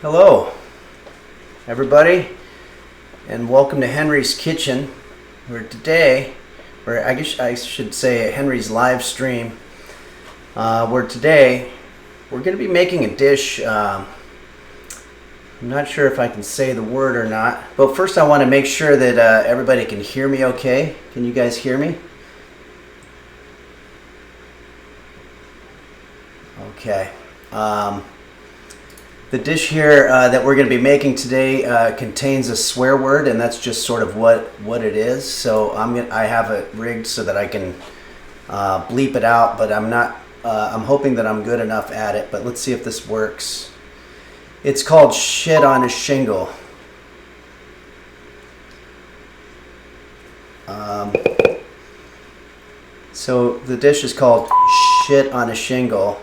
Hello, everybody, and welcome to Henry's Kitchen, where today, or I guess I should say Henry's live stream, where today we're going to be making a dish. I'm not sure if I can say the word or not, but first I want to make sure that everybody can hear me okay. Can you guys hear me? Okay. The dish here that we're going to be making today contains a swear word, and that's just sort of what it is. So I have it rigged so that I can bleep it out, but I'm not. I'm hoping that I'm good enough at it. But let's see if this works. It's called shit on a shingle. So the dish is called shit on a shingle,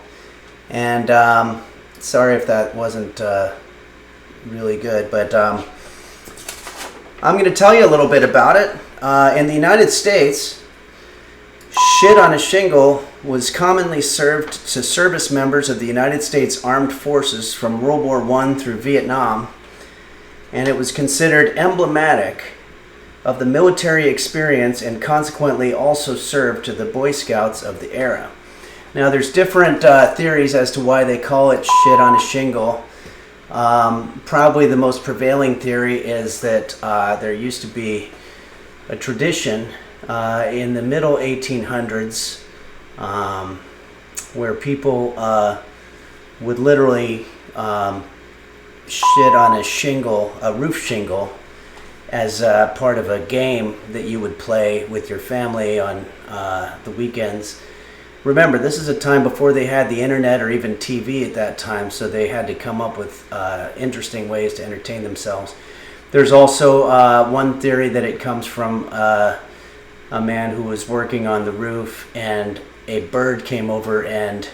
and sorry if that wasn't really good, but I'm going to tell you a little bit about it. In the United States, shit on a shingle was commonly served to service members of the United States Armed Forces from World War I through Vietnam, and it was considered emblematic of the military experience and consequently also served to the Boy Scouts of the era. Now, there's different theories as to why they call it shit on a shingle. Probably the most prevailing theory is that there used to be a tradition in the middle 1800s where people would literally shit on a shingle, a roof shingle, as part of a game that you would play with your family on the weekends. Remember, this is a time before they had the internet or even TV at that time, so they had to come up with interesting ways to entertain themselves. There's also one theory that it comes from a man who was working on the roof, and a bird came over and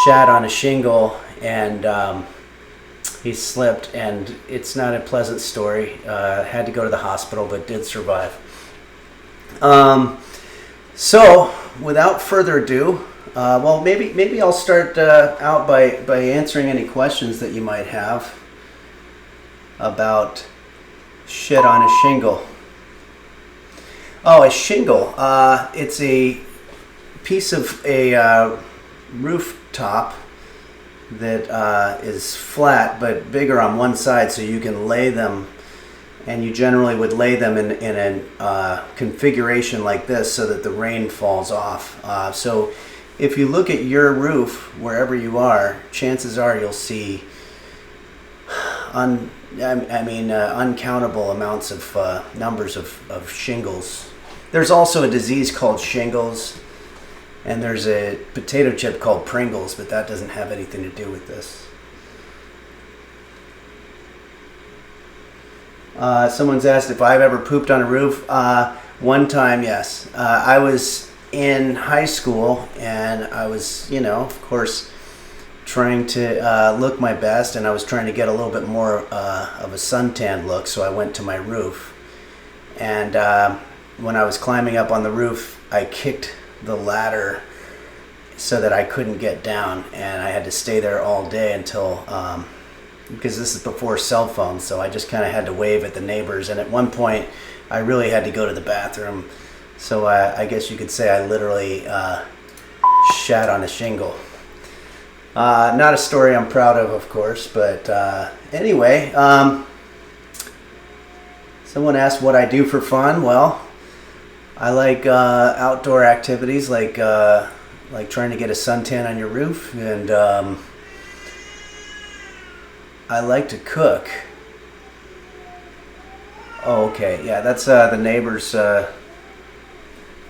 shat on a shingle, and he slipped, and it's not a pleasant story. Had to go to the hospital, but did survive. So, without further ado, well, maybe I'll start out by answering any questions that you might have about shit on a shingle. Oh, a shingle. It's a piece of a rooftop that is flat but bigger on one side, so you can lay them. And you generally would lay them in a configuration like this so that the rain falls off. So if you look at your roof, wherever you are, chances are you'll see uncountable amounts of numbers of shingles. There's also a disease called shingles, and there's a potato chip called Pringles, but that doesn't have anything to do with this. Someone's asked if I've ever pooped on a roof. One time, yes. I was in high school, and I was, of course, trying to look my best, and I was trying to get a little bit more of a suntan look, so I went to my roof. And when I was climbing up on the roof, I kicked the ladder so that I couldn't get down, and I had to stay there all day until... because this is before cell phones, so I just kind of had to wave at the neighbors. And at one point, I really had to go to the bathroom. So I guess you could say I literally shat on a shingle. Not a story I'm proud of course. But anyway, someone asked what I do for fun. Well, I like outdoor activities like trying to get a suntan on your roof, and I like to cook. Oh, okay. Yeah, that's the neighbor's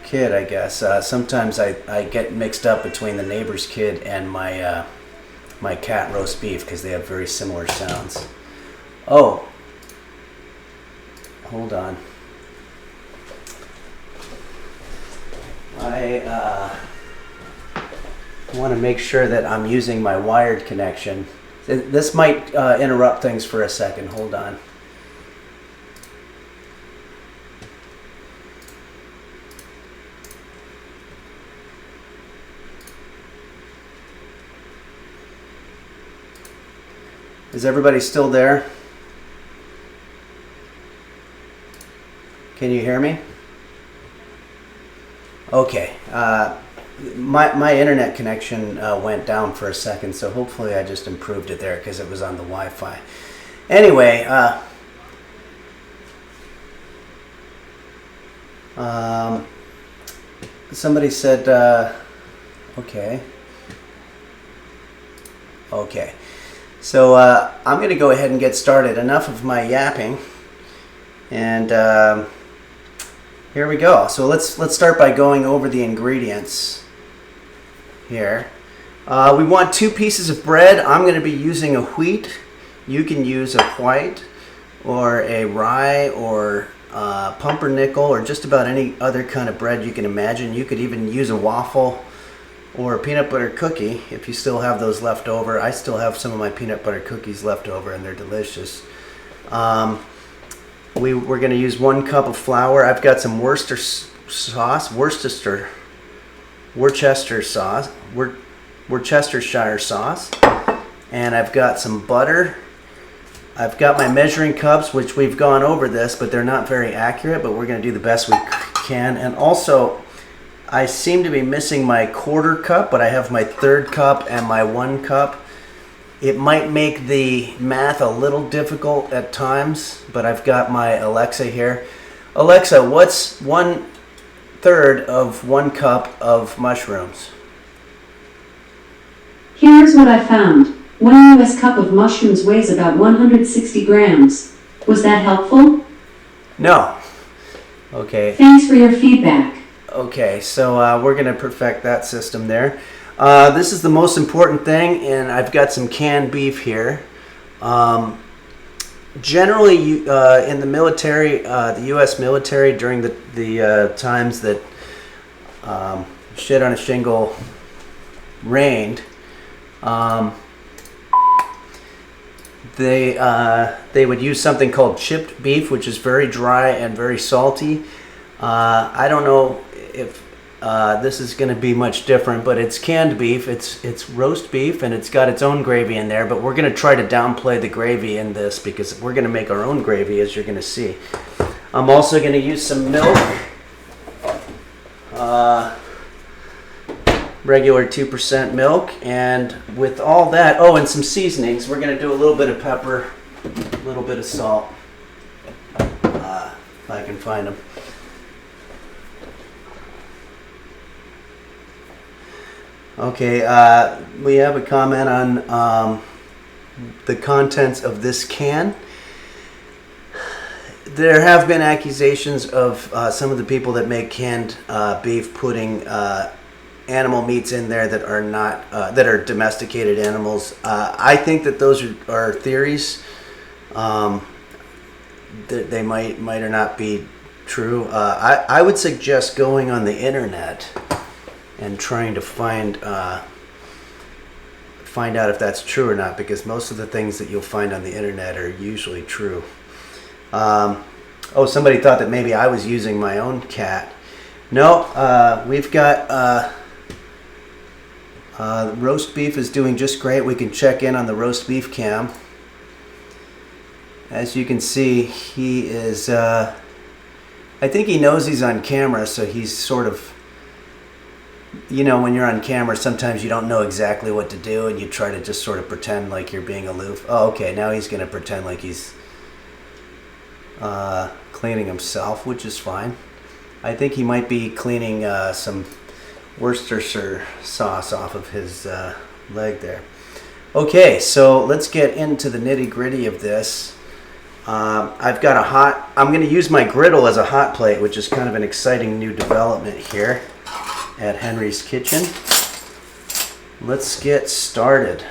kid, I guess. Sometimes I get mixed up between the neighbor's kid and my my cat roast beef because they have very similar sounds. Oh, hold on. I want to make sure that I'm using my wired connection. This might interrupt things for a second. Hold on. Is everybody still there? Can you hear me? Okay. My internet connection went down for a second, so hopefully I just improved it there because it was on the Wi-Fi. Anyway, somebody said, okay. Okay. So I'm going to go ahead and get started. Enough of my yapping. And here we go. So let's start by going over the ingredients here. We want 2 pieces of bread. I'm going to be using a wheat. You can use a white or a rye or pumpernickel or just about any other kind of bread you can imagine. You could even use a waffle or a peanut butter cookie if you still have those left over. I still have some of my peanut butter cookies left over and they're delicious. We're going to use 1 cup of flour. I've got some Worcestershire sauce, and I've got some butter. I've got my measuring cups, which we've gone over this, but they're not very accurate, but we're going to do the best we can. And also, I seem to be missing my 1/4 cup, but I have my 1/3 cup and my 1 cup. It might make the math a little difficult at times, but I've got my Alexa here. Alexa, what's 1/3 of 1 cup of mushrooms? Here's what I found. 1 US cup of mushrooms weighs about 160 grams. Was that helpful? No. Okay. Thanks for your feedback. Okay, so we're going to perfect that system there. This is the most important thing, and I've got some canned beef here. Generally, in the military, the U.S. military, during the times that shit on a shingle reigned, they would use something called chipped beef, which is very dry and very salty. I don't know if this is going to be much different, but it's canned beef. It's roast beef, and it's got its own gravy in there, but we're going to try to downplay the gravy in this because we're going to make our own gravy, as you're going to see. I'm also going to use some milk, regular 2% milk, and with all that, oh, and some seasonings. We're going to do a little bit of pepper, a little bit of salt, if I can find them. Okay, we have a comment on the contents of this can. There have been accusations of some of the people that make canned beef putting animal meats in there that are not that are domesticated animals. I think that those are theories. That they might or not be true. I would suggest going on the internet and trying to find out if that's true or not, because most of the things that you'll find on the internet are usually true. Oh, somebody thought that maybe I was using my own cat. No, we've got roast beef is doing just great. We can check in on the roast beef cam. As you can see, he is, I think he knows he's on camera, so he's sort of, you know, when you're on camera, sometimes you don't know exactly what to do, and you try to just sort of pretend like you're being aloof. Oh, okay, now he's going to pretend like he's cleaning himself, which is fine. I think he might be cleaning some Worcestershire sauce off of his leg there. Okay, so let's get into the nitty-gritty of this. I've got I'm going to use my griddle as a hot plate, which is kind of an exciting new development here at Henry's Kitchen. Let's get started.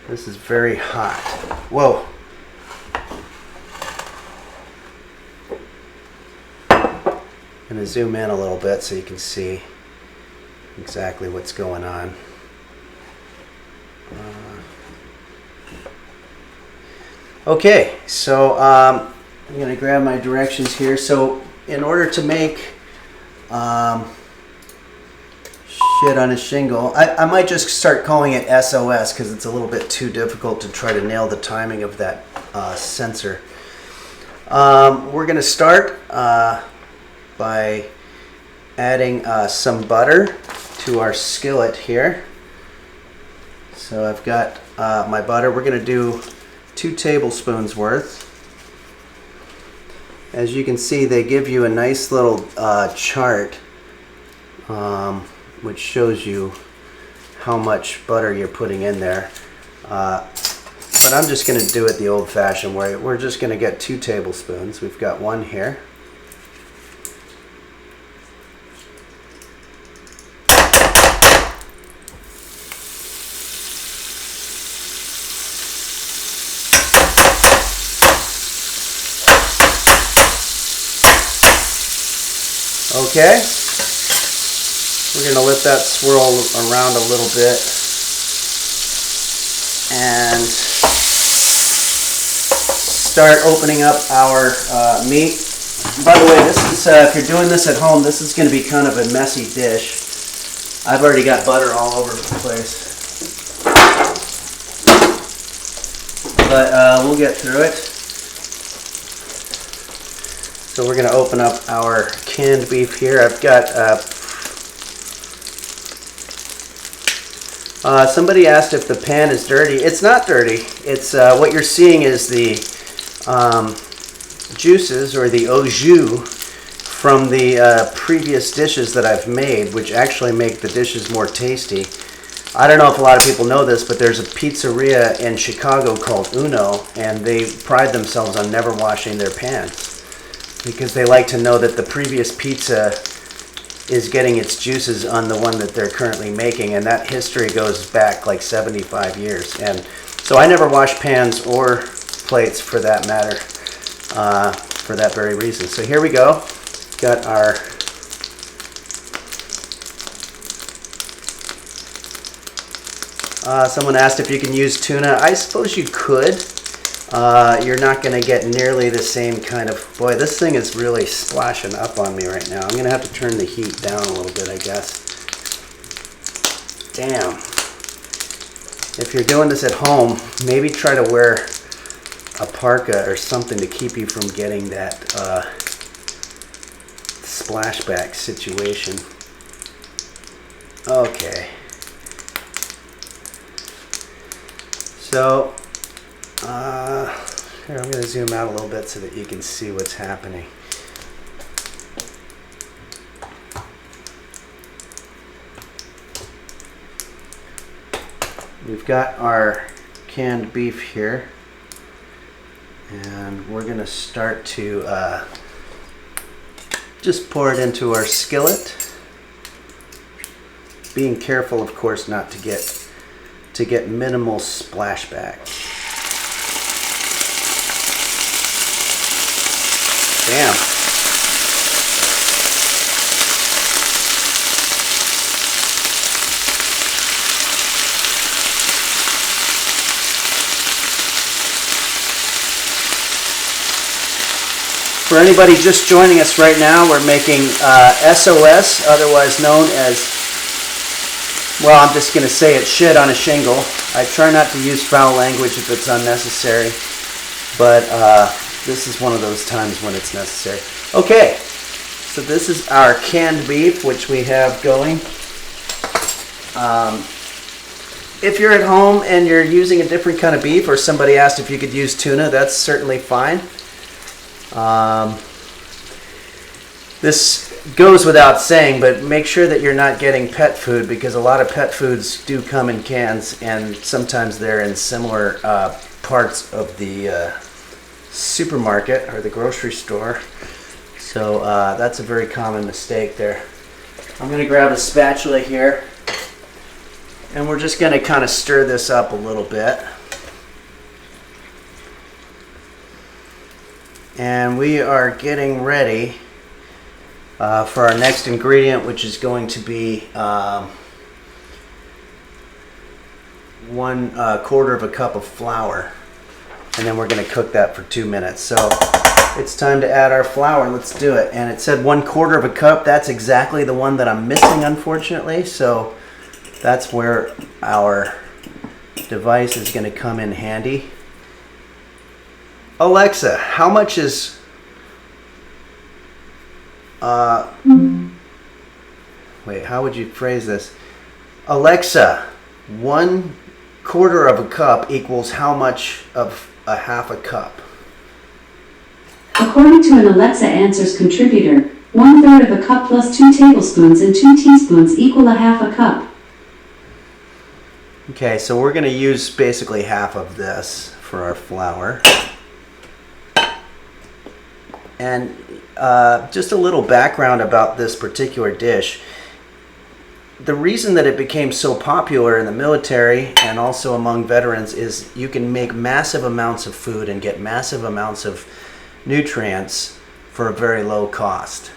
This is very hot. Whoa. I'm going to zoom in a little bit so you can see exactly what's going on. Okay, so I'm going to grab my directions here. So in order to make Shit on a shingle. I might just start calling it SOS because it's a little bit too difficult to try to nail the timing of that sensor. We're going to start by adding some butter to our skillet here. So I've got my butter. We're going to do 2 tablespoons worth. As you can see, they give you a nice little chart which shows you how much butter you're putting in there. But I'm just going to do it the old-fashioned way. We're just going to get 2 tablespoons. We've got 1 here. Okay. We're going to let that swirl around a little bit. And start opening up our meat. By the way, this is if you're doing this at home, this is going to be kind of a messy dish. I've already got butter all over the place, but we'll get through it. So we're going to open up our canned beef here. I've got somebody asked if the pan is dirty. It's not dirty. It's what you're seeing is the juices or the au jus from the previous dishes that I've made, which actually make the dishes more tasty. I don't know if a lot of people know this, but there's a pizzeria in Chicago called Uno, and they pride themselves on never washing their pans because they like to know that the previous pizza is getting its juices on the one that they're currently making, and that history goes back like 75 years. And so I never wash pans or plates for that matter, for that very reason. So here we go. Got our someone asked if you can use tuna. I suppose you could. You're not going to get nearly the same kind of... Boy, this thing is really splashing up on me right now. I'm going to have to turn the heat down a little bit, I guess. Damn. If you're doing this at home, maybe try to wear a parka or something to keep you from getting that splashback situation. Okay. So... here, I'm going to zoom out a little bit so that you can see what's happening. We've got our canned beef here, and we're going to start to just pour it into our skillet, being careful, of course, not to get minimal splashback. Damn. For anybody just joining us right now, we're making SOS, otherwise known as, well, I'm just going to say it, shit on a shingle. I try not to use foul language if it's unnecessary, but this is one of those times when it's necessary. Okay, so this is our canned beef, which we have going. If you're at home and you're using a different kind of beef, or somebody asked if you could use tuna, that's certainly fine. This goes without saying, but make sure that you're not getting pet food, because a lot of pet foods do come in cans, and sometimes they're in similar parts of the supermarket or the grocery store. So that's a very common mistake there. I'm going to grab a spatula here, and we're just going to kind of stir this up a little bit. And we are getting ready for our next ingredient, which is going to be 1/4 cup of flour. And then we're going to cook that for 2 minutes. So it's time to add our flour. Let's do it. And it said 1/4 of a cup. That's exactly the one that I'm missing, unfortunately. So that's where our device is going to come in handy. Alexa, how much is wait, how would you phrase this? Alexa, 1/4 of a cup equals how much of a half a cup? According to an Alexa Answers contributor, 1/3 of a cup plus 2 tablespoons and 2 teaspoons equal a half a cup. Okay, so we're going to use basically half of this for our flour. And just a little background about this particular dish. The reason that it became so popular in the military and also among veterans is you can make massive amounts of food and get massive amounts of nutrients for a very low cost.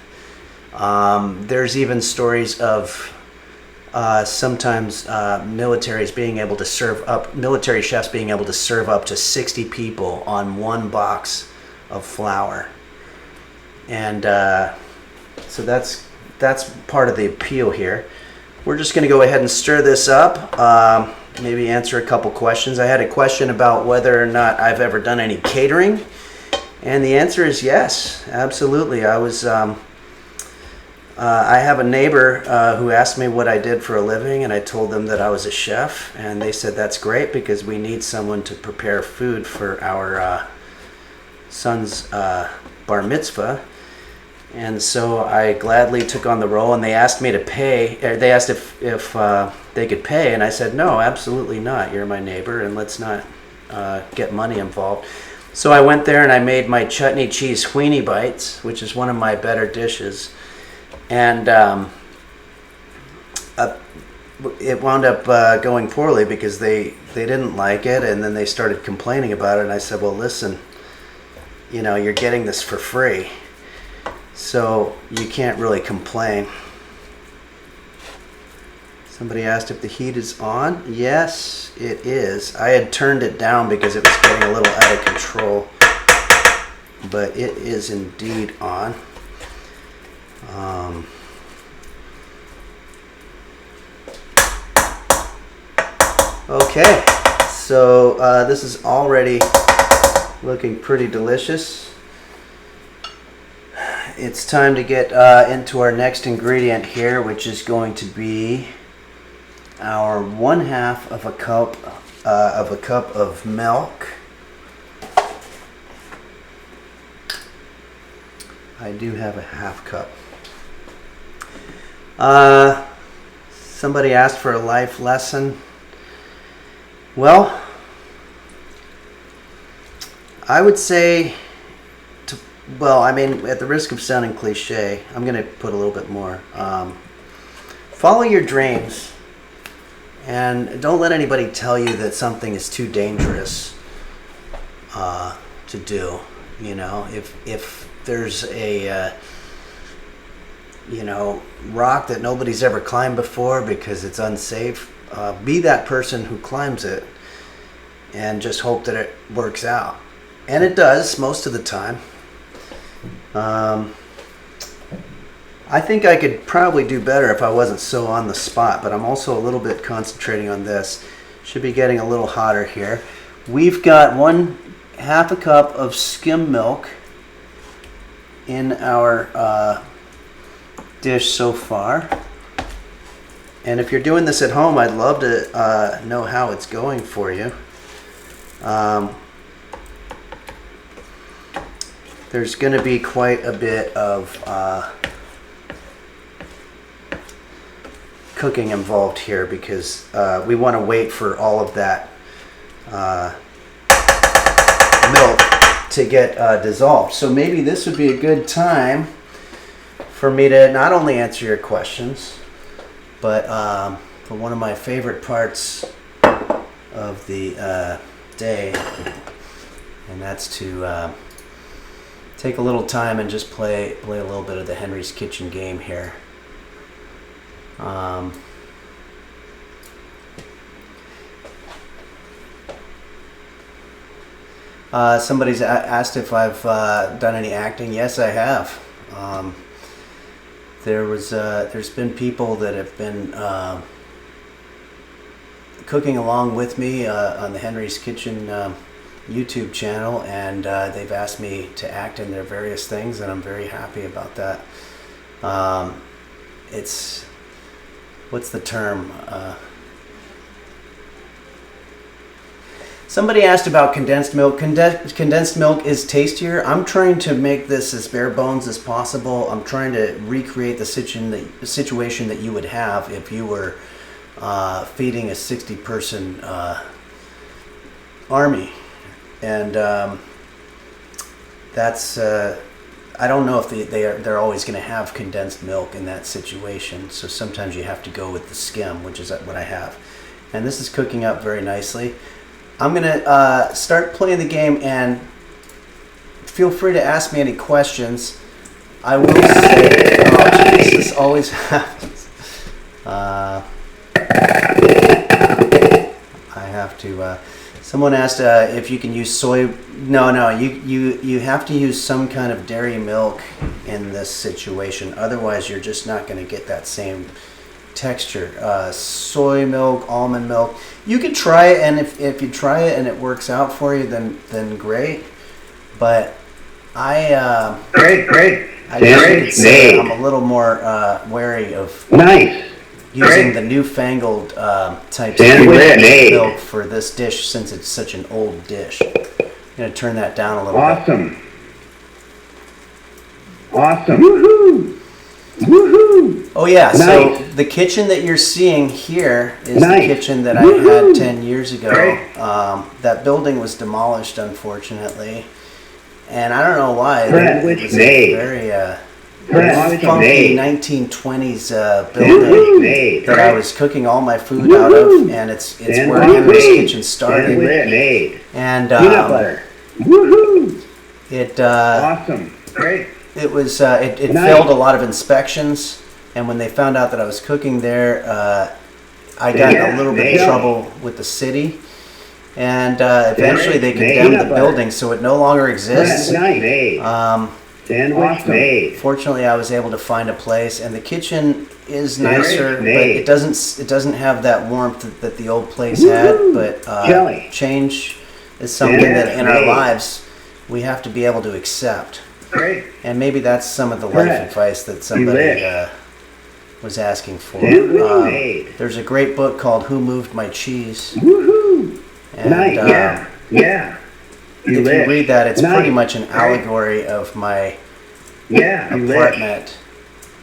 There's even stories of sometimes military chefs being able to serve up to 60 people on one box of flour. And so that's part of the appeal here. We're just going to go ahead and stir this up, maybe answer a couple questions. I had a question about whether or not I've ever done any catering, and the answer is yes, absolutely. I have a neighbor who asked me what I did for a living, and I told them that I was a chef, and they said that's great because we need someone to prepare food for our son's bar mitzvah. And so I gladly took on the role, and they asked me to pay. They asked if they could pay, and I said, no, absolutely not. You're my neighbor, and let's not get money involved. So I went there and I made my chutney cheese weenie bites, which is one of my better dishes. And it wound up going poorly because they didn't like it, and then they started complaining about it. And I said, well, listen, you're getting this for free, so you can't really complain. Somebody asked if the heat is on. Yes, it is. I had turned it down because it was getting a little out of control, but it is indeed on. Okay, so this is already looking pretty delicious. It's time to get into our next ingredient here, which is going to be our 1/2 of a cup of milk. I do have a half cup. Somebody asked for a life lesson. Well, I would say, at the risk of sounding cliche, I'm going to put a little bit more. Follow your dreams, and don't let anybody tell you that something is too dangerous to do. If there's a rock that nobody's ever climbed before because it's unsafe, be that person who climbs it and just hope that it works out. And it does most of the time. I think I could probably do better if I wasn't so on the spot, but I'm also a little bit concentrating on this. Should be getting a little hotter here. We've got 1/2 a cup of skim milk in our dish so far. And if you're doing this at home, I'd love to know how it's going for you. There's going to be quite a bit of cooking involved here because we want to wait for all of that milk to get dissolved. So maybe this would be a good time for me to not only answer your questions, but for one of my favorite parts of the day, and that's to take a little time and just play a little bit of the Henry's Kitchen game here. Somebody's asked if I've done any acting. Yes, I have. There's been people that have been cooking along with me on the Henry's Kitchen YouTube channel, and they've asked me to act in their various things, and I'm very happy about that. It's, what's the term? Somebody asked about condensed milk. Condensed milk is tastier. I'm trying to make this as bare bones as possible. I'm trying to recreate the situation that you would have if you were feeding a 60-person army. And that's, I don't know if they're always going to have condensed milk in that situation. So sometimes you have to go with the skim, which is what I have. And this is cooking up very nicely. I'm going to start playing the game, and feel free to ask me any questions. I will say, oh geez, this always happens. I have to, someone asked if you can use soy. No, you have to use some kind of dairy milk in this situation. Otherwise, you're just not going to get that same texture. Soy milk, almond milk. You could try it, and if you try it and it works out for you, then great. But I Great. I guess you could say I'm a little more wary of using the newfangled types of milk for this dish, since it's such an old dish. I'm going to turn that down a little bit. Awesome. Woohoo! Oh yeah, so the kitchen that you're seeing here is the kitchen that I had 10 years ago. That building was demolished, unfortunately, and I don't know why. It was a very funky 1920s building that I was cooking all my food out of, and it's where Henry's Kitchen started. And it Awesome. Great. it was it failed a lot of inspections, and when they found out that I was cooking there, I got in a little bit of trouble with the city, and eventually they condemned the building, so it no longer exists. Fortunately, I was able to find a place, and the kitchen is nicer, but it doesn't have that warmth that the old place had. But change is something that in our lives we have to be able to accept. And maybe that's some of the life advice that somebody was asking for. There's a great book called "Who Moved My Cheese?" And if you read that, it's pretty much an allegory of my apartment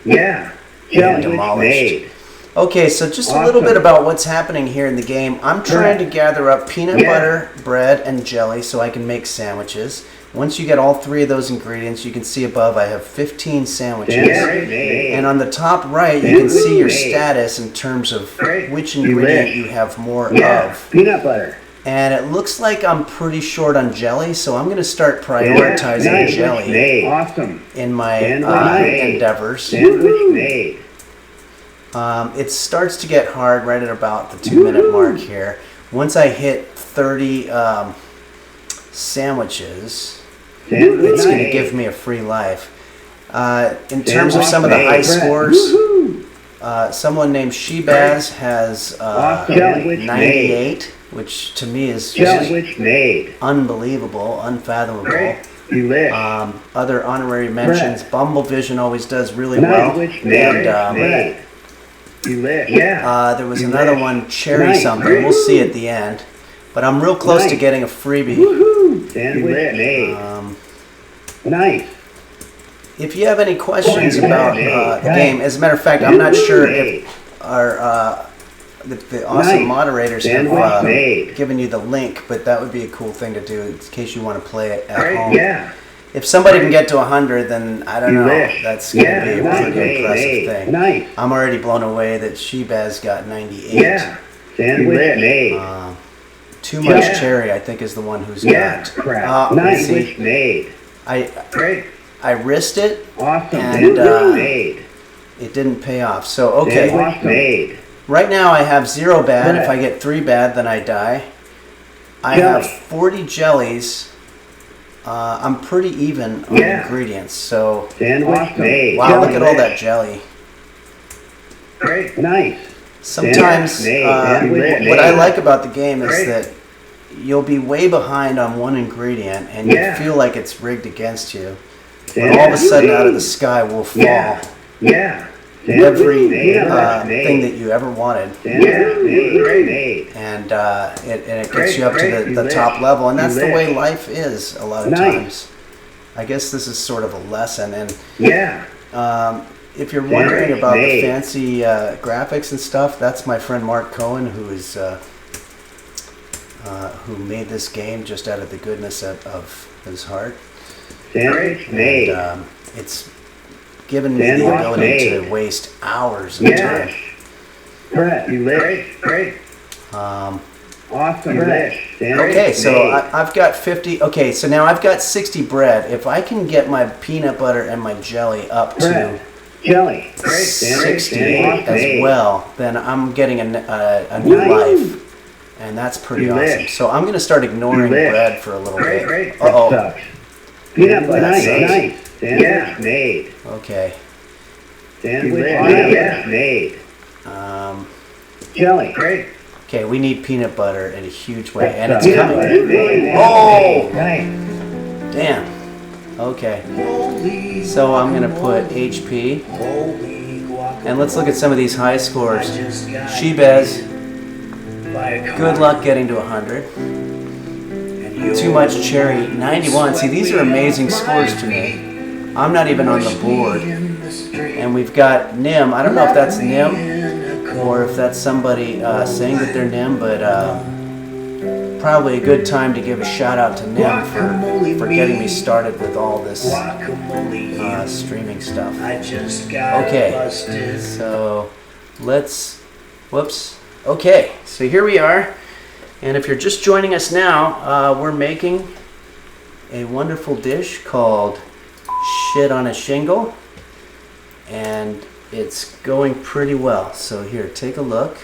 being demolished. Okay, so just a little bit about what's happening here in the game. I'm trying to gather up peanut butter, bread, and jelly so I can make sandwiches. Once you get all three of those ingredients, you can see above I have 15 sandwiches. And on the top right, you can see your status in terms of which ingredient you have more of. Peanut butter. And it looks like I'm pretty short on jelly, so I'm going to start prioritizing jelly in my endeavors. It starts to get hard right at about the 2-minute mark here. Once I hit 30 sandwiches, it's going to give me a free life. In terms of some of the high scores, someone named Shebaz has 98, which to me is just unbelievable, unfathomable. Other honorary mentions, Bumblevision always does really well. And there was another one, Cherry something. We'll see at the end. But I'm real close to getting a freebie. If you have any questions about the game, as a matter of fact, I'm not sure if our the awesome moderators have given you the link, but that would be a cool thing to do in case you want to play it at home. If somebody can get to 100, then I don't know. That's going to be a pretty impressive thing. I'm already blown away that Shebaz got 98. Too much cherry, I think, is the one who's got. Let's see. I risked it, and it didn't pay off. So, okay. Right now I have 0 bad. If I get 3 bad, then I die. I have 40 jellies I'm pretty even on ingredients. So Sandwich made. wow, look at all that jelly. Great. Nice. Sometimes Sandwich what I made. like about the game is Great. that you'll be way behind on one ingredient and you feel like it's rigged against you. But all of a sudden out of the sky will fall Yeah. every thing that you ever wanted. Made. And it gets you up to the top level. And that's the way life is a lot of times. I guess this is sort of a lesson. And if you're wondering about the fancy graphics and stuff, that's my friend Mark Cohen, who made this game just out of the goodness of his heart. And it's given me the ability to waste hours of time. Great. Awesome. Okay, so I've got 50. Okay, so now I've got 60 bread. If I can get my peanut butter and my jelly up to 60 as well, then I'm getting a new life. And that's pretty awesome. So I'm going to start ignoring bread for a little bit. Uh-oh. Peanut butter. Nice. Sandwich made. Okay. Sandwich made. Jelly. Great. Okay, we need peanut butter in a huge way, and it's coming. Oh! Damn. Okay. So I'm going to put HP. And let's look at some of these high scores. Shebez. Good luck getting to 100. Too much cherry, 91. See, these are amazing scores to me. I'm not even on the board. And we've got Nim. I don't know if that's Nim or if that's somebody saying that they're Nim, but probably a good time to give a shout out to Nim for getting me started with all this streaming stuff. Okay, so whoops. Okay, so here we are. And if you're just joining us now, we're making a wonderful dish called Shit on a Shingle. And it's going pretty well. So here, take a look.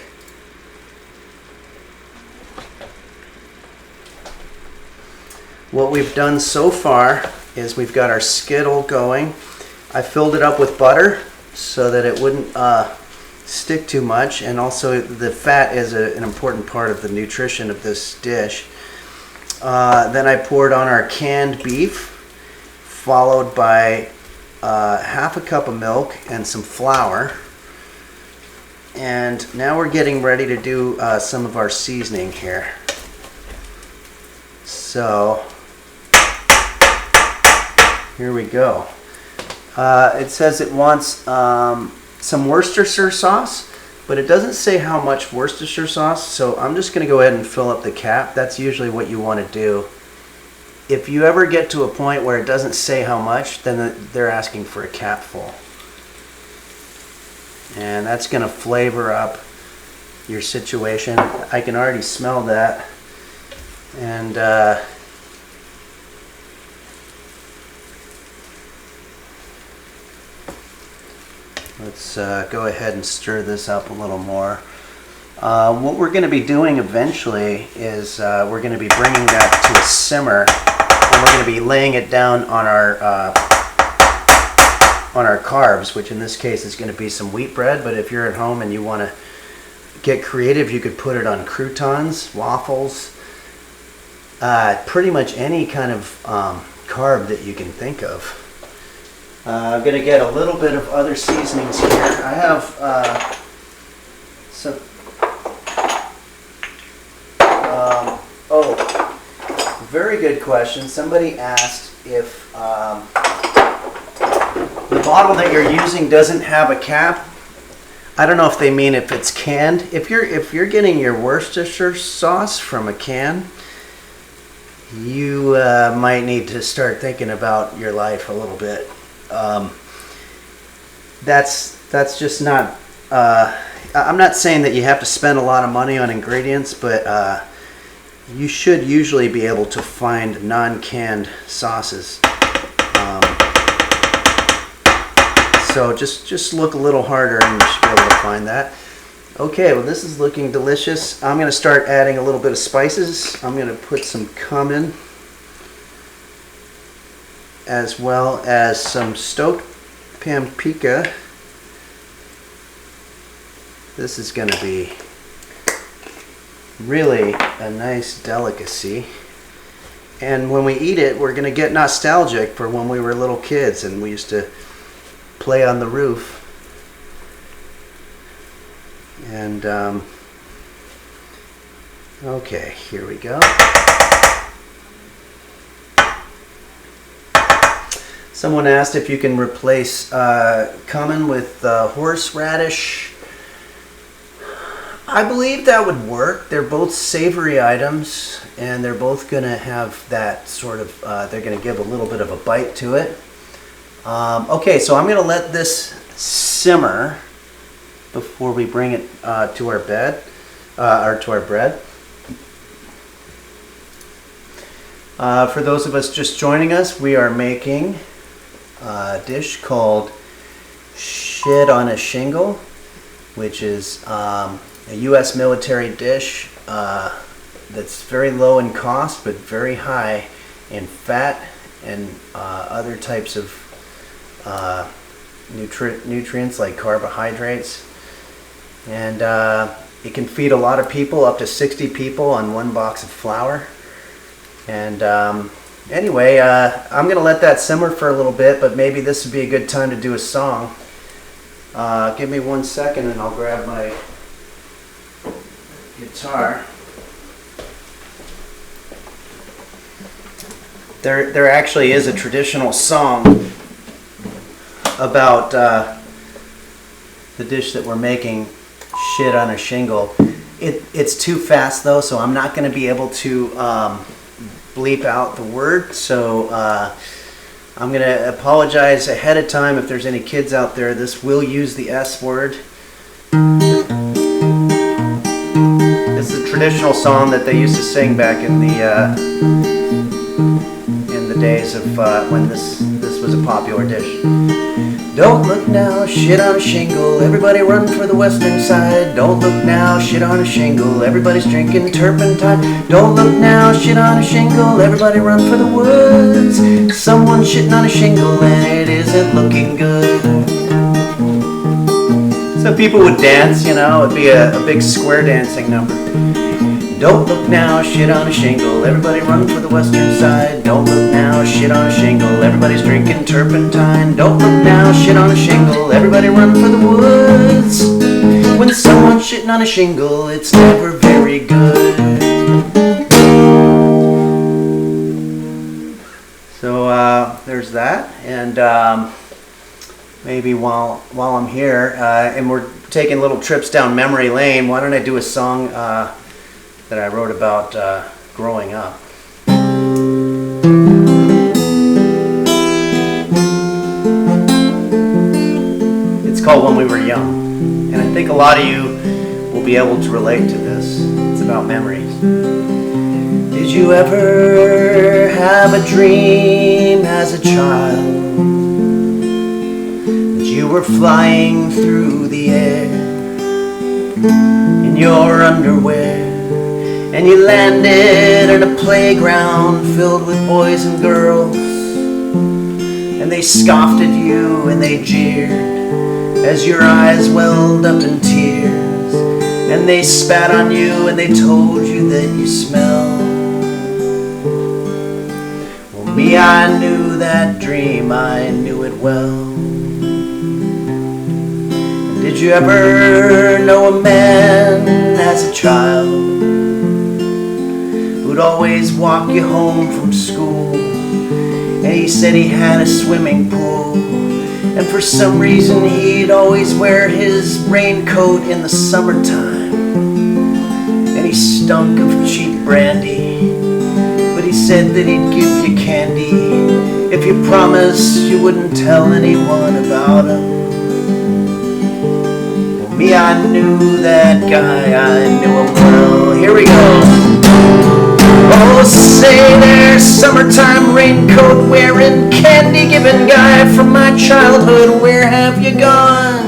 What we've done so far is we've got our skittle going. I filled it up with butter so that it wouldn't stick too much, and also the fat is an important part of the nutrition of this dish. Then I poured on our canned beef, followed by half a cup of milk and some flour. And now we're getting ready to do some of our seasoning here. So here we go. It says it wants some Worcestershire sauce, but it doesn't say how much Worcestershire sauce, so I'm just going to go ahead and fill up the cap. That's usually what you want to do. If you ever get to a point where it doesn't say how much, then they're asking for a cap full. And that's going to flavor up your situation. I can already smell that. And let's go ahead and stir this up a little more. What we're going to be doing eventually is we're going to be bringing that to a simmer, and we're going to be laying it down on our carbs, which in this case is going to be some wheat bread. But if you're at home and you want to get creative, you could put it on croutons, waffles, pretty much any kind of carb that you can think of. I'm going to get a little bit of other seasonings here. I have some... very good question. Somebody asked if the bottle that you're using doesn't have a cap. I don't know if they mean if it's canned. If you're getting your Worcestershire sauce from a can, you might need to start thinking about your life a little bit. That's just not. I'm not saying that you have to spend a lot of money on ingredients, but you should usually be able to find non-canned sauces. So just look a little harder and you should be able to find that. Okay, well this is looking delicious. I'm going to start adding a little bit of spices. I'm going to put some cumin. as well as some stoked paprika. This is going to be really a nice delicacy. And when we eat it, we're going to get nostalgic for when we were little kids and we used to play on the roof. And okay, here we go. Someone asked if you can replace cumin with horseradish. I believe that would work. They're both savory items, and they're both going to have that sort of, they're going to give a little bit of a bite to it. Okay, so I'm going to let this simmer before we bring it to our bed, or to our bread. For those of us just joining us, we are making a dish called shit on a shingle, which is a U.S. military dish that's very low in cost but very high in fat and other types of nutrients like carbohydrates. And it can feed a lot of people, up to 60 people on one box of flour. And anyway, I'm going to let that simmer for a little bit, but maybe this would be a good time to do a song. Give me 1 second and I'll grab my guitar. There actually is a traditional song about the dish that we're making, shit on a shingle. It's too fast though, so I'm not going to be able to bleep out the word. So I'm going to apologize ahead of time if there's any kids out there. This will use the S word. It's a traditional song that they used to sing back in the days of when this was a popular dish. Don't look now, shit on a shingle, everybody run for the western side. Don't look now, shit on a shingle, everybody's drinking turpentine. Don't look now, shit on a shingle, everybody run for the woods. Someone's shitting on a shingle and it isn't looking good. So people would dance, you know, it'd be a big square dancing number. Don't look now, shit on a shingle, everybody run for the western side. Don't look now, shit on a shingle, everybody's drinking turpentine. Don't look now, shit on a shingle, everybody run for the woods. When someone's shitting on a shingle, it's never very good. So there's that, and maybe while I'm here, and we're taking little trips down memory lane, why don't I do a song that I wrote about growing up. It's called When We Were Young, and I think a lot of you will be able to relate to this. It's about memories. Did you ever have a dream as a child that you were flying through the air in your underwear? And you landed in a playground filled with boys and girls, and they scoffed at you and they jeered as your eyes welled up in tears, and they spat on you and they told you that you smelled. Well, me, I knew that dream, I knew it well. And did you ever know a man as a child who'd always walk you home from school? And he said he had a swimming pool, and for some reason he'd always wear his raincoat in the summertime, and he stunk of cheap brandy, but he said that he'd give you candy if you promised you wouldn't tell anyone about him. Well, me, I knew that guy, I knew him well. Here we go. Oh, say there, summertime raincoat wearing, candy giving guy from my childhood, where have you gone?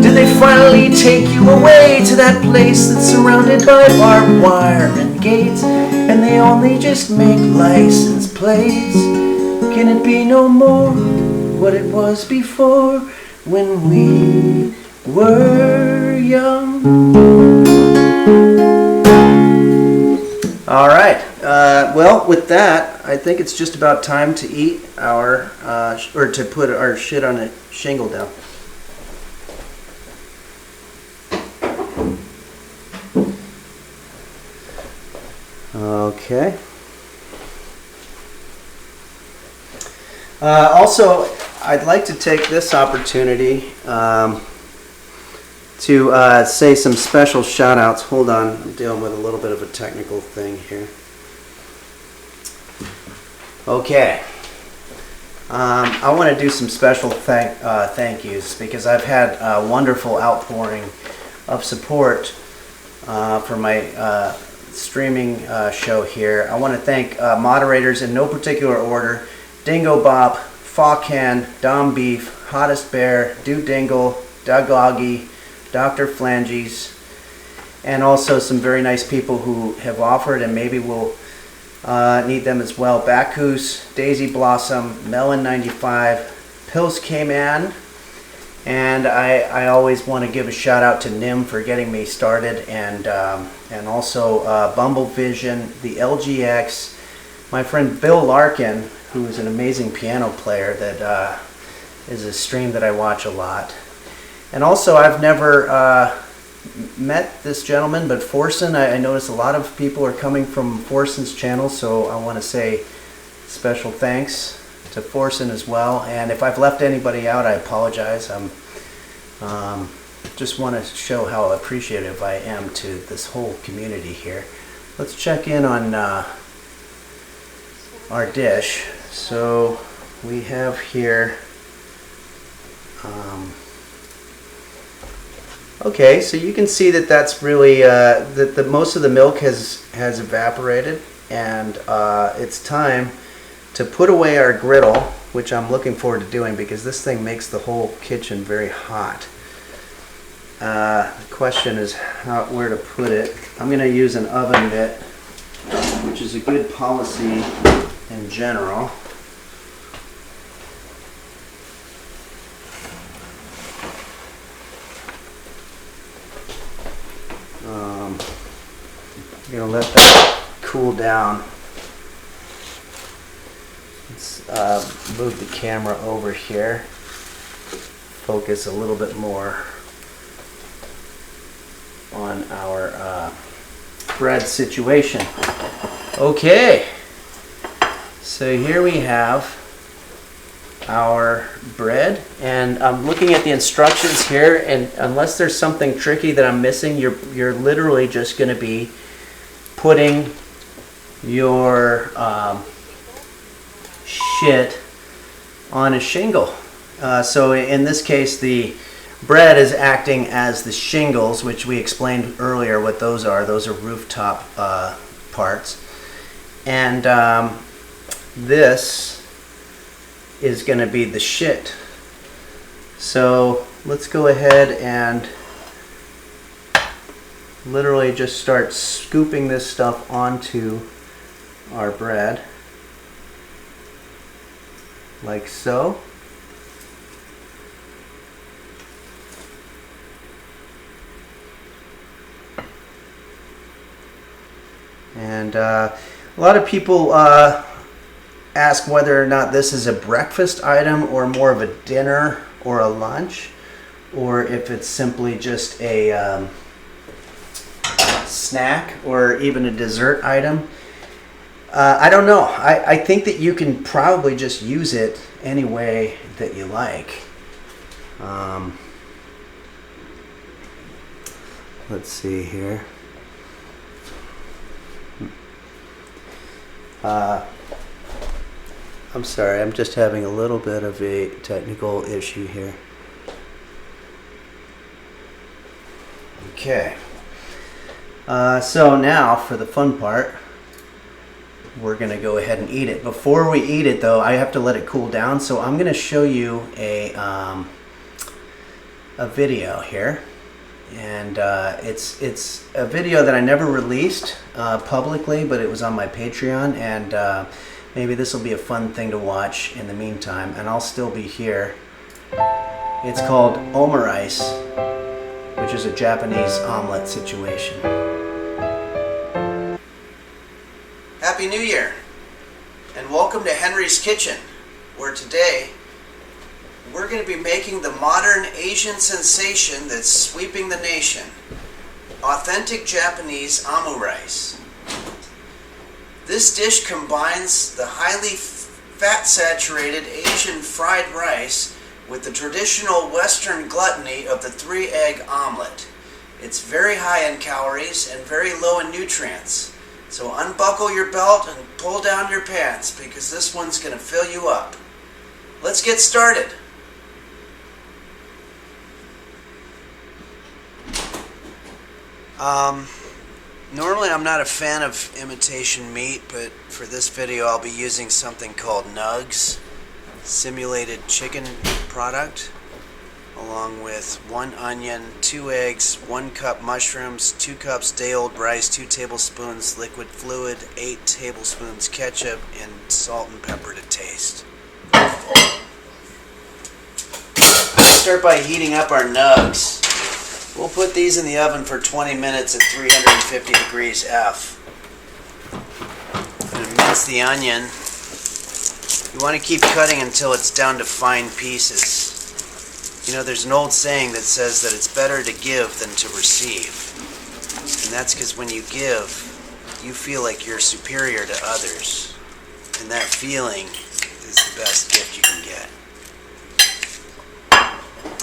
Did they finally take you away to that place that's surrounded by barbed wire and gates, and they only just make license plates? Can it be no more what it was before when we were young? All right. Well, with that, I think it's just about time to eat our, or to put our shit on a shingle down. Okay. Also, I'd like to take this opportunity to say some special shout outs. Hold on, I'm dealing with a little bit of a technical thing here. Okay. I want to do some special thank yous because I've had a wonderful outpouring of support for my streaming show here. I want to thank moderators in no particular order: Dingo Bop, Fawcan, Dom Beef, Hottest Bear, Dude Dingle, Doug Augie, Dr. Flanges, and also some very nice people who have offered and maybe will need them as well: Bacchus, Daisy Blossom, Melon 95, Pils K-Man, and I always want to give a shout out to Nim for getting me started, and also Bumble Vision, the LGX, my friend Bill Larkin, who is an amazing piano player that is a stream that I watch a lot. And also, I've never met this gentleman, but Forsen, I notice a lot of people are coming from Forsen's channel, so I want to say special thanks to Forsen as well. And if I've left anybody out, I apologize. Just want to show how appreciative I am to this whole community here. Let's check in on our dish. So we have here, okay, so you can see that that's really, that most of the milk has evaporated, and it's time to put away our griddle, which I'm looking forward to doing because this thing makes the whole kitchen very hot. The question is where to put it. I'm going to use an oven mitt, which is a good policy in general. I'm going to let that cool down. Let's move the camera over here. Focus a little bit more on our bread situation. Okay, so here we have our bread, and I'm looking at the instructions here, and unless there's something tricky that I'm missing, you're literally just going to be putting your shit on a shingle. So in this case, the bread is acting as the shingles, which we explained earlier what those are. Those are rooftop parts. And this is going to be the shit. So let's go ahead and literally just start scooping this stuff onto our bread, like so. And a lot of people ask whether or not this is a breakfast item or more of a dinner or a lunch, or if it's simply just a snack or even a dessert item. I don't know. I think that you can probably just use it any way that you like. Let's see here. I'm sorry, I'm just having a little bit of a technical issue here. Okay. So now for the fun part, we're going to go ahead and eat it. Before we eat it though, I have to let it cool down, so I'm going to show you a video here. And it's a video that I never released publicly, but it was on my Patreon, and maybe this will be a fun thing to watch in the meantime, and I'll still be here. It's called omurice, which is a Japanese omelet situation. Happy New Year, and welcome to Henry's Kitchen, where today we're going to be making the modern Asian sensation that's sweeping the nation, authentic Japanese omurice. This dish combines the highly fat-saturated Asian fried rice with the traditional Western gluttony of the 3-egg omelet. It's very high in calories and very low in nutrients. So unbuckle your belt and pull down your pants, because this one's going to fill you up. Let's get started. Normally I'm not a fan of imitation meat, but for this video I'll be using something called nugs, simulated chicken product, along with 1 onion, 2 eggs, 1 cup mushrooms, 2 cups day-old rice, 2 tablespoons liquid fluid, 8 tablespoons ketchup, and salt and pepper to taste. Start by heating up our nugs. We'll put these in the oven for 20 minutes at 350 degrees F. And mince the onion. You want to keep cutting until it's down to fine pieces. You know, there's an old saying that says that it's better to give than to receive. And that's because when you give, you feel like you're superior to others. And that feeling is the best gift you can get.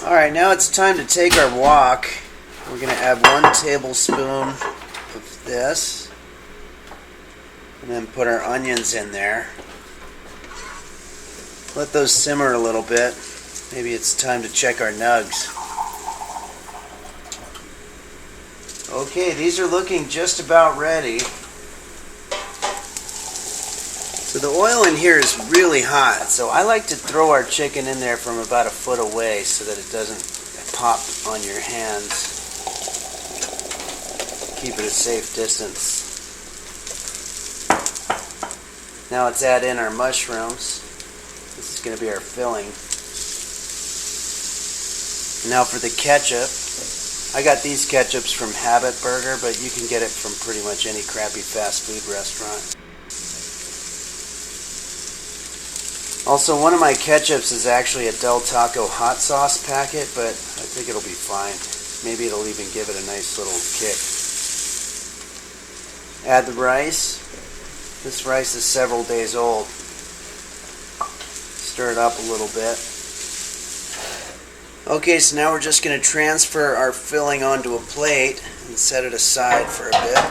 Alright, now it's time to take our wok. We're going to add 1 tablespoon of this. And then put our onions in there. Let those simmer a little bit. Maybe it's time to check our nugs. Okay, these are looking just about ready. So the oil in here is really hot, so I like to throw our chicken in there from about 1 foot away so that it doesn't pop on your hands. Keep it a safe distance. Now let's add in our mushrooms. This is going to be our filling. Now for the ketchup. I got these ketchups from Habit Burger, but you can get it from pretty much any crappy fast food restaurant. Also, one of my ketchups is actually a Del Taco hot sauce packet, but I think it'll be fine. Maybe it'll even give it a nice little kick. Add the rice. This rice is several days old. Stir it up a little bit. Okay, so now we're just going to transfer our filling onto a plate and set it aside for a bit.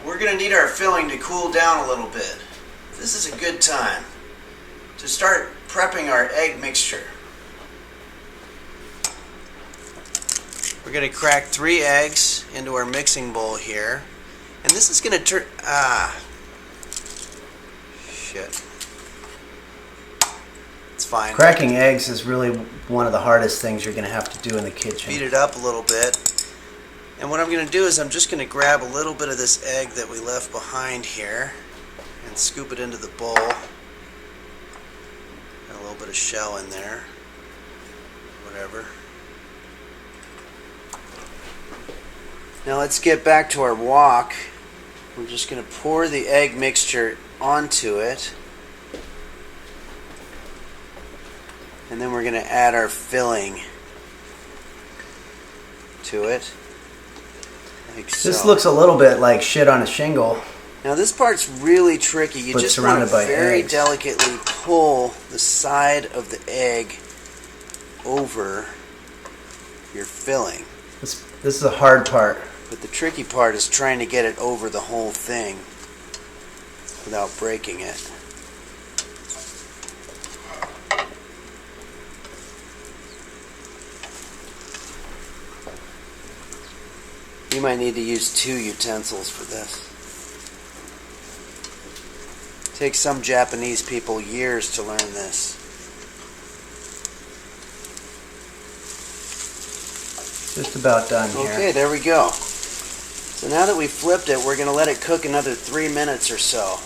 We're going to need our filling to cool down a little bit. This is a good time to start prepping our egg mixture. We're going to crack 3 eggs into our mixing bowl here. And this is going to turn... shit. It's fine. Cracking eggs is really one of the hardest things you're going to have to do in the kitchen. Beat it up a little bit. And what I'm going to do is I'm just going to grab a little bit of this egg that we left behind here and scoop it into the bowl. Got a little bit of shell in there. Whatever. Now let's get back to our wok. We're just going to pour the egg mixture onto it. And then we're going to add our filling to it. Like so. This looks a little bit like shit on a shingle. Now this part's really tricky. You just want to very delicately pull the side of the egg over your filling. This is the hard part. But the tricky part is trying to get it over the whole thing without breaking it. You might need to use 2 utensils for this. It takes some Japanese people years to learn this. Just about done here. Okay, there we go. So now that we flipped it, we're going to let it cook another 3 minutes or so.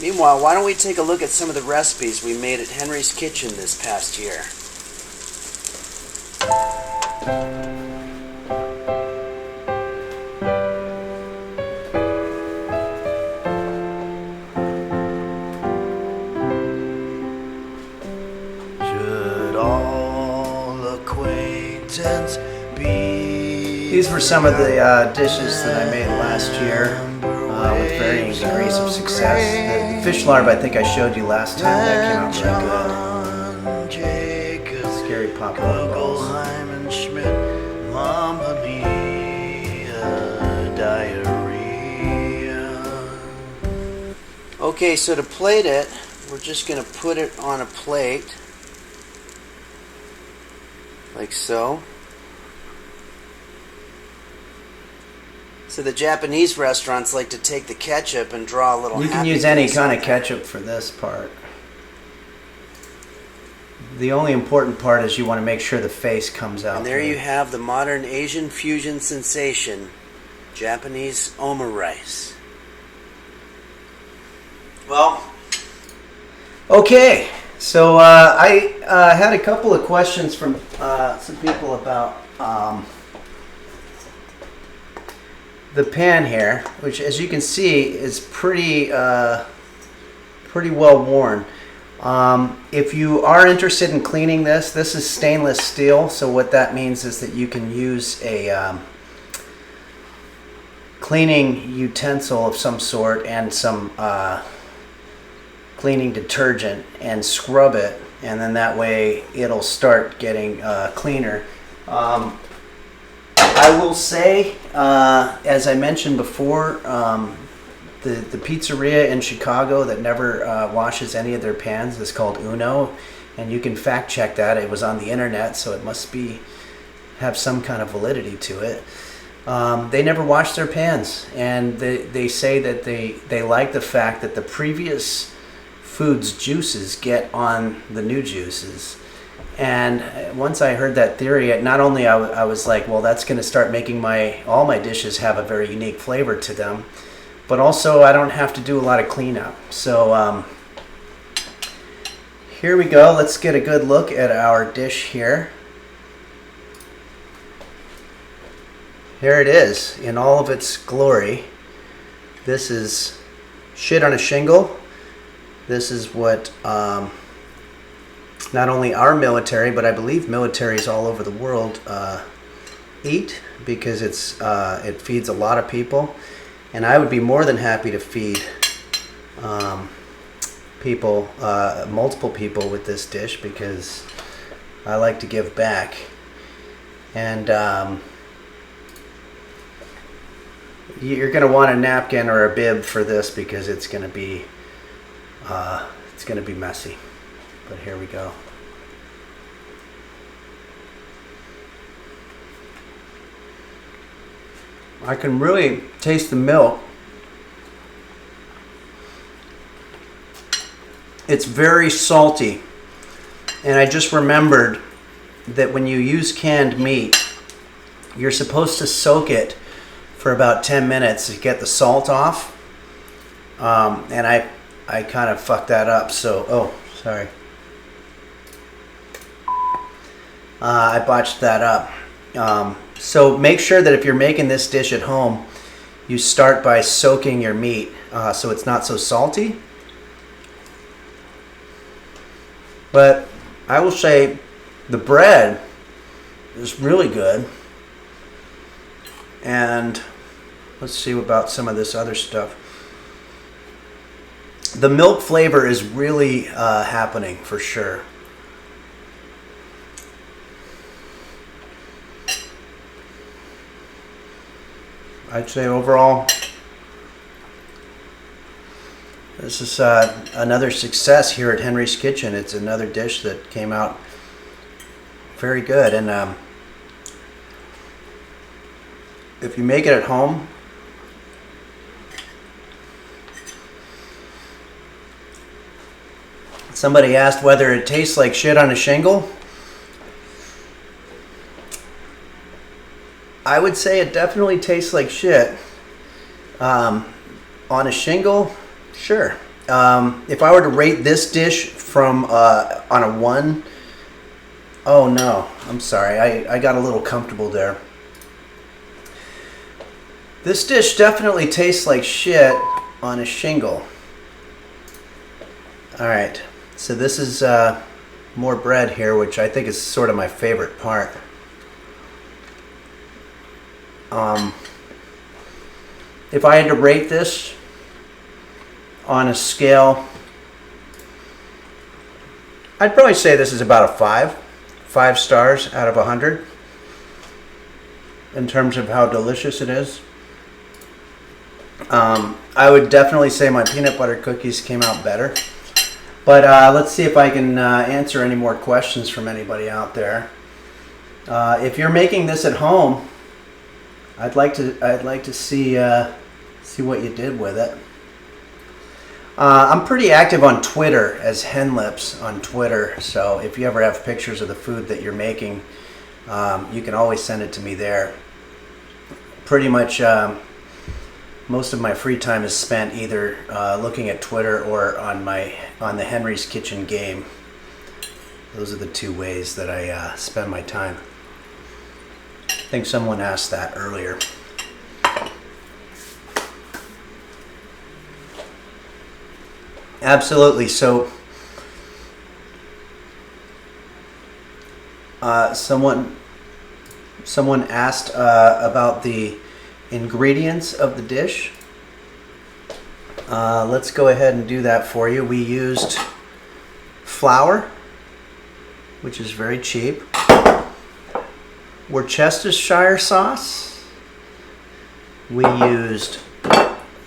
Meanwhile, why don't we take a look at some of the recipes we made at Henry's Kitchen this past year. Should all acquaintance be? These were some of the dishes that I made last year with varying degrees of success. The fish larva I think I showed you last time, that came out really good. Scary popcorn balls. Okay, so to plate it, we're just going to put it on a plate, like so. So the Japanese restaurants like to take the ketchup and draw a little. You can use any kind of ketchup for this part. The only important part is you want to make sure the face comes out. And there you have the modern Asian fusion sensation, Japanese omurice. Well, okay. So I had a couple of questions from some people about the pan here, which, as you can see, is pretty well worn. If you are interested in cleaning this is stainless steel, so what that means is that you can use a cleaning utensil of some sort and some cleaning detergent and scrub it, and then that way it'll start getting cleaner. I will say, as I mentioned before, the pizzeria in Chicago that never washes any of their pans is called Uno, and you can fact check that. It was on the internet, so it must have some kind of validity to it. They never wash their pans, and they say that they like the fact that the previous food's juices get on the new juices. And once I heard that theory, not only I was like, well, that's going to start making all my dishes have a very unique flavor to them, but also I don't have to do a lot of cleanup. So here we go. Let's get a good look at our dish here. Here it is in all of its glory. This is shit on a shingle. This is what not only our military, but I believe militaries all over the world eat, because it feeds a lot of people. And I would be more than happy to feed people, multiple people with this dish, because I like to give back. And you're going to want a napkin or a bib for this, because it's going to be messy. But here we go. I can really taste the milk. It's very salty. And I just remembered that when you use canned meat, you're supposed to soak it for about 10 minutes to get the salt off. And I kind of fucked that up, so, oh, sorry. I botched that up. So make sure that if you're making this dish at home, you start by soaking your meat so it's not so salty. But I will say the bread is really good. And let's see about some of this other stuff. The milk flavor is really happening for sure. I'd say overall, this is another success here at Henry's Kitchen. It's another dish that came out very good. And if you make it at home, somebody asked whether it tastes like shit on a shingle. I would say it definitely tastes like shit. On a shingle, sure. If I were to rate this dish from on a 1, oh no, I'm sorry, I got a little comfortable there. This dish definitely tastes like shit on a shingle. Alright, so this is more bread here, which I think is sort of my favorite part. If I had to rate this on a scale, I'd probably say this is about a 5 stars out of 100 in terms of how delicious it is. I would definitely say my peanut butter cookies came out better, but let's see if I can answer any more questions from anybody out there. If you're making this at home, I'd like to see what you did with it. I'm pretty active on Twitter as Henlips on Twitter, so if you ever have pictures of the food that you're making, you can always send it to me there. Pretty much most of my free time is spent either looking at Twitter or on the Henry's Kitchen game. Those are the 2 ways that I spend my time. I think someone asked that earlier. Absolutely. So someone asked about the ingredients of the dish. Let's go ahead and do that for you. We used flour, which is very cheap. Worcestershire sauce. We used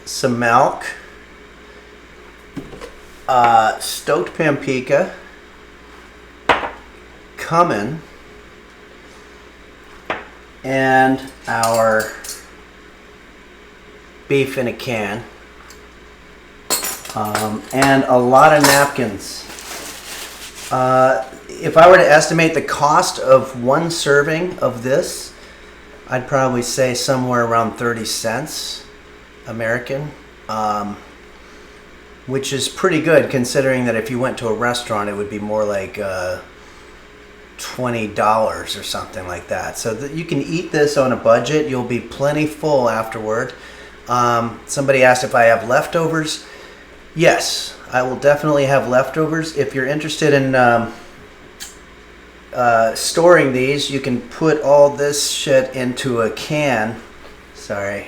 some milk, stoked paprika, cumin, and our beef in a can, and a lot of napkins. If I were to estimate the cost of 1 serving of this, I'd probably say somewhere around 30 cents American, which is pretty good considering that if you went to a restaurant it would be more like $20 or something like that. So that you can eat this on a budget. You'll be plenty full afterward. Somebody asked if I have leftovers. Yes, I will definitely have leftovers. If you're interested in storing these, you can put all this shit into a can. Sorry.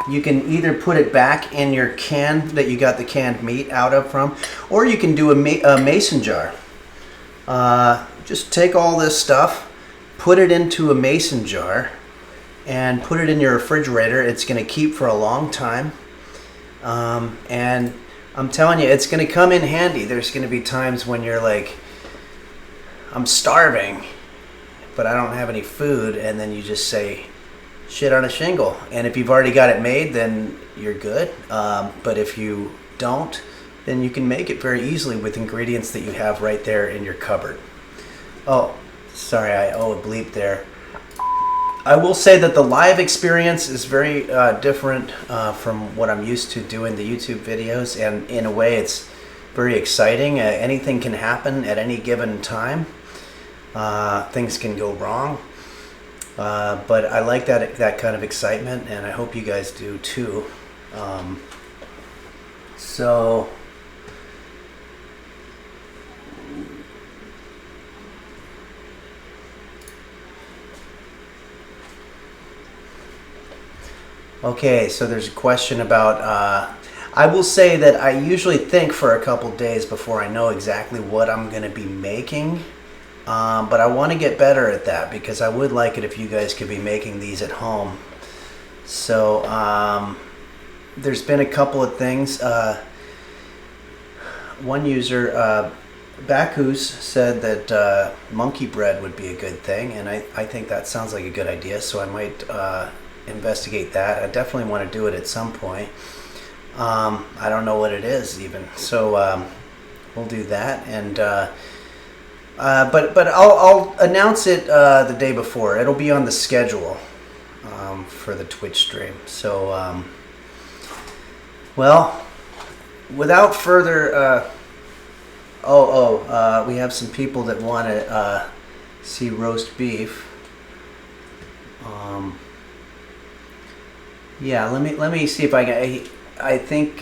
You can either put it back in your can that you got the canned meat out of from, or you can do a mason jar. Just take all this stuff, put it into a mason jar, and put it in your refrigerator. It's going to keep for a long time. And I'm telling you, it's going to come in handy. There's going to be times when you're like, I'm starving, but I don't have any food, and then you just say, shit on a shingle. And if you've already got it made, then you're good. But if you don't, then you can make it very easily with ingredients that you have right there in your cupboard. Oh, sorry, I owe a bleep there. I will say that the live experience is very different from what I'm used to doing the YouTube videos, and in a way it's very exciting. Anything can happen at any given time. Things can go wrong. But I like that kind of excitement, and I hope you guys do too. So okay, so there's a question about, I will say that I usually think for a couple days before I know exactly what I'm going to be making. But I want to get better at that, because I would like it if you guys could be making these at home. So there's been a couple of things. One user, Bakus, said that monkey bread would be a good thing, and I think that sounds like a good idea, so I might investigate that. I definitely want to do it at some point. I don't know what it is even, so we'll do that. And but I'll announce it the day before. It'll be on the schedule. for the Twitch stream. So, well, without further, we have some people that want to see roast beef. Yeah, let me see if I can. I think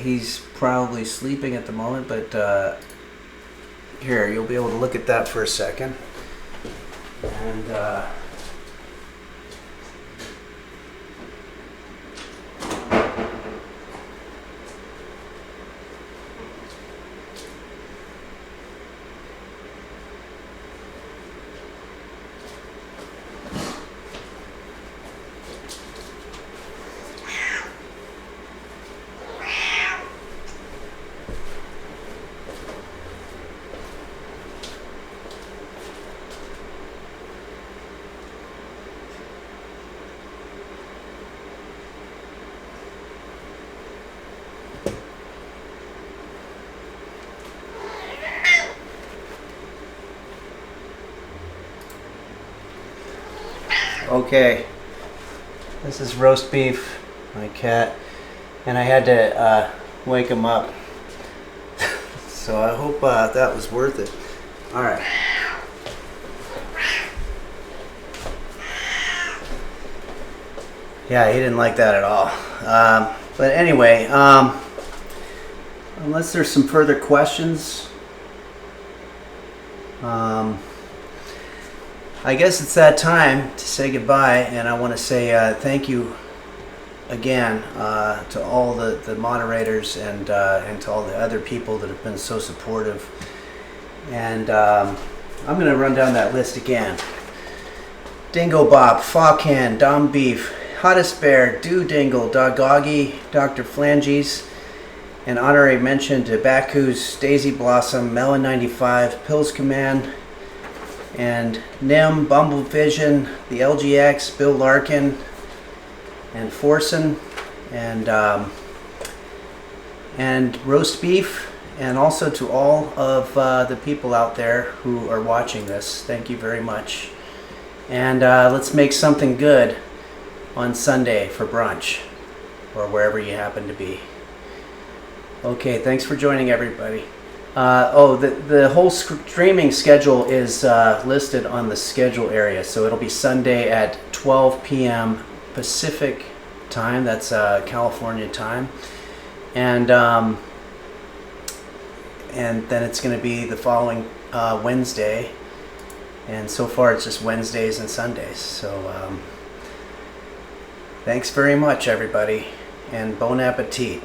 he's probably sleeping at the moment, but here, you'll be able to look at that for a second. And okay, this is roast beef, my cat, and I had to wake him up. So I hope that was worth it. All right. Yeah, he didn't like that at all. But anyway, unless there's some further questions, I guess it's that time to say goodbye, and I want to say thank you again to all the moderators and to all the other people that have been so supportive. And I'm going to run down that list again. Dingo Bob, Fawcan, Dom Beef, Hottest Bear, Do Dingle, Dogoggy, Dr. Flanges, and honorary mention to Baku's, Daisy Blossom, Melon 95, Pills Command, and Nim, Bumble Vision, the LGX, Bill Larkin, and Forson, and Roast Beef, and also to all of the people out there who are watching this. Thank you very much. And let's make something good on Sunday for brunch, or wherever you happen to be. Okay, thanks for joining, everybody. The whole streaming schedule is listed on the schedule area, so it'll be Sunday at 12 p.m. Pacific time. That's California time, and then it's going to be the following Wednesday. And so far, it's just Wednesdays and Sundays. So thanks very much, everybody, and bon appetit.